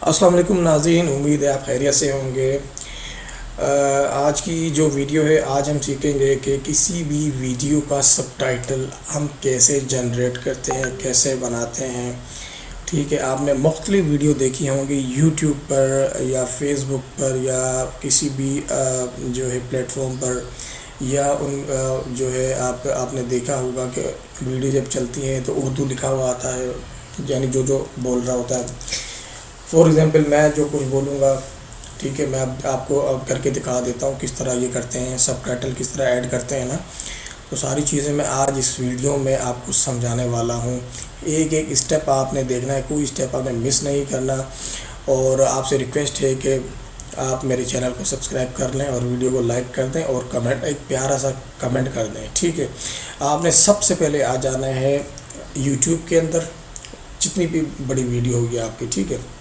अस्सलाम वालेकुम नाज़रीन, उम्मीद है आप खैरियत से होंगे। आज की जो वीडियो है, आज हम सीखेंगे कि किसी भी वीडियो का सबटाइटल हम कैसे जनरेट करते हैं, कैसे बनाते हैं। ठीक है, आपने मुख्तलिफ वीडियो देखी होंगी यूट्यूब पर या फेसबुक पर या किसी भी जो है प्लेटफॉर्म पर, या उन जो है आपने देखा होगा कि वीडियो जब चलती है तो उर्दू लिखा हुआ आता है, यानी जो बोल रहा होता है। फॉर एग्ज़ाम्पल मैं जो कुछ बोलूँगा, ठीक है, मैं अब आपको अब करके दिखा देता हूँ किस तरह ये करते हैं, सबटाइटल किस तरह ऐड करते हैं ना। तो सारी चीज़ें मैं आज इस वीडियो में आपको समझाने वाला हूँ। एक एक स्टेप आपने देखना है, कोई स्टेप आपने मिस नहीं करना। और आपसे रिक्वेस्ट है कि आप मेरे चैनल को सब्सक्राइब कर लें और वीडियो को लाइक कर दें और कमेंट, एक प्यारा सा कमेंट कर दें। ठीक है, आपने सबसे पहले आ जाना है यूट्यूब के अंदर, जितनी भी बड़ी वीडियो होगी आपकी, ठीक है।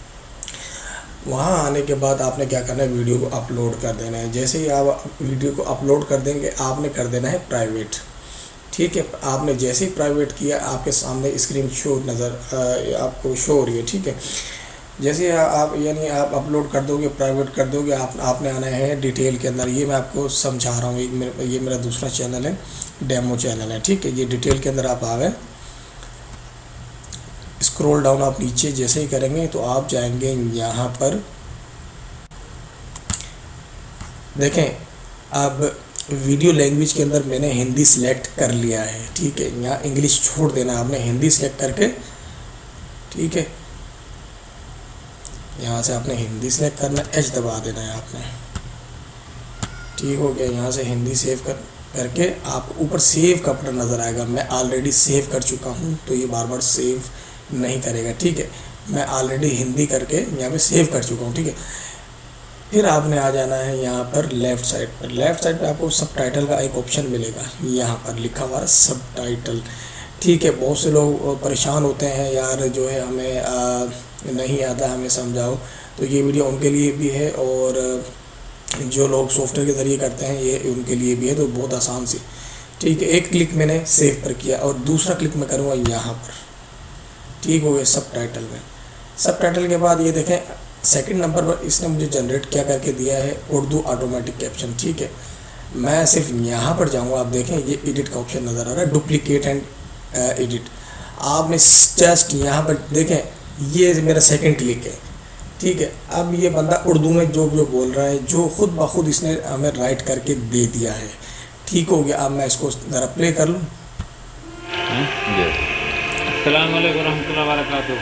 वहाँ आने के बाद आपने क्या करना है, वीडियो को अपलोड कर देना है। जैसे ही आप वीडियो को अपलोड कर देंगे, आपने कर देना है प्राइवेट। ठीक है, आपने जैसे ही प्राइवेट किया, आपके सामने स्क्रीन शो नज़र आपको शो हो रही है। ठीक है, जैसे आप यानी आप अपलोड कर दोगे, प्राइवेट कर दोगे, आपने आना है डिटेल के अंदर। ये मैं आपको समझा रहा हूँ, ये मेरा दूसरा चैनल है, डेमो चैनल है। ठीक है, ये डिटेल के अंदर आप आ गए। स्क्रॉल डाउन आप नीचे जैसे ही करेंगे तो आप जाएंगे यहाँ पर, देखें। अब वीडियो लैंग्वेज के अंदर मैंने हिंदी सिलेक्ट कर लिया है। ठीक है, यहाँ इंग्लिश छोड़ देना, आपने हिंदी सिलेक्ट करके, ठीक है, यहाँ से आपने हिंदी सिलेक्ट करना, एच दबा देना है आपने। ठीक हो गया, यहाँ से हिंदी सेव करके आप ऊपर सेव का बटन नज़र आएगा। मैं ऑलरेडी सेव कर चुका हूँ तो ये बार बार सेव नहीं करेगा। ठीक है, मैं ऑलरेडी हिंदी करके यहाँ पे सेव कर चुका हूँ। ठीक है, फिर आपने आ जाना है यहाँ पर लेफ़्ट साइड पर। लेफ़्ट साइड पे आपको सबटाइटल का एक ऑप्शन मिलेगा, यहाँ पर लिखा हुआ है सबटाइटल। ठीक है, बहुत से लोग परेशान होते हैं, यार जो है हमें नहीं आता, हमें समझाओ। तो ये वीडियो उनके लिए भी है, और जो लोग सॉफ्टवेयर के ज़रिए करते हैं ये उनके लिए भी है। तो बहुत आसान सी, ठीक है, एक क्लिक मैंने सेव पर किया और दूसरा क्लिक मैं करूँगा यहाँ पर। ठीक हो गया, सबटाइटल में। सबटाइटल के बाद ये देखें, सेकंड नंबर पर इसने मुझे जनरेट क्या करके दिया है, उर्दू ऑटोमेटिक कैप्शन। ठीक है, मैं सिर्फ यहाँ पर जाऊँगा, आप देखें ये एडिट का ऑप्शन नज़र आ रहा है, डुप्लीकेट एंड एडिट। आपने जस्ट यहाँ पर देखें, ये मेरा सेकंड क्लिक है। ठीक है, अब ये बंदा उर्दू में जो बोल रहा है, जो खुद ब खुद इसने हमें राइट करके दे दिया है। ठीक हो गया, अब मैं इसको ज़रा प्ले कर लूँ। अस्सलाम वालेकुम रहमतुल्लाहि व बरकातुहू।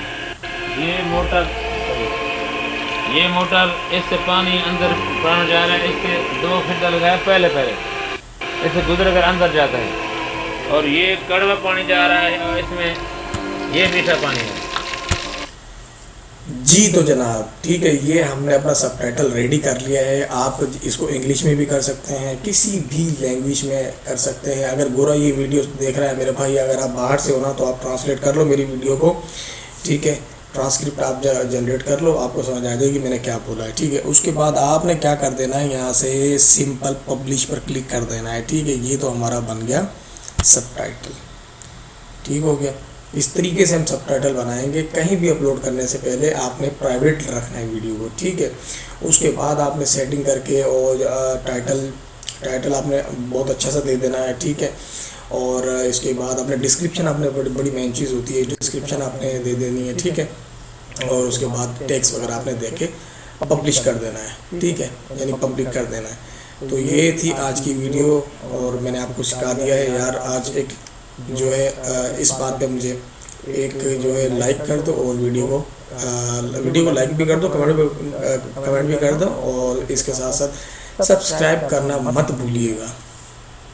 ये मोटर इससे पानी अंदर पाना जा रहा है, इसके 2 फिल्टर लगाए पहले इससे गुजर कर अंदर जाता है, और ये कड़वा पानी जा रहा है और इसमें ये मीठा पानी है। जी तो जनाब, ठीक है, ये हमने अपना सबटाइटल रेडी कर लिया है। आप इसको इंग्लिश में भी कर सकते हैं, किसी भी लैंग्वेज में कर सकते हैं। अगर गोरा ये वीडियो देख रहा है मेरे भाई, अगर आप बाहर से हो ना, तो आप ट्रांसलेट कर लो मेरी वीडियो को। ठीक है, ट्रांसक्रिप्ट आप जनरेट कर लो, आपको समझ आ जाएगी मैंने क्या बोला है। ठीक है, उसके बाद आपने क्या कर देना है, यहाँ से सिंपल पब्लिश पर क्लिक कर देना है। ठीक है, ये तो हमारा बन गया सबटाइटल। ठीक हो गया, इस तरीके से हम सबटाइटल बनाएंगे। कहीं भी अपलोड करने से पहले आपने प्राइवेट रखना है वीडियो को। ठीक है, उसके बाद आपने सेटिंग करके और टाइटल आपने बहुत अच्छा सा दे देना है। ठीक है, और इसके बाद आपने डिस्क्रिप्शन, आपने बड़ी मेन चीज़ होती है, डिस्क्रिप्शन आपने दे देनी है। ठीक है, और उसके बाद टेक्स्ट वगैरह आपने दे के पब्लिश कर देना है। ठीक है, यानी पब्लिक कर देना है। तो ये थी आज की वीडियो, और मैंने आपको सिखा दिया है यार। आज एक जो है इस बात पे मुझे एक जो है लाइक कर दो, और वीडियो को लाइक भी कर दो, कमेंट भी कर दो, और इसके साथ साथ सब्सक्राइब करना मत भूलिएगा।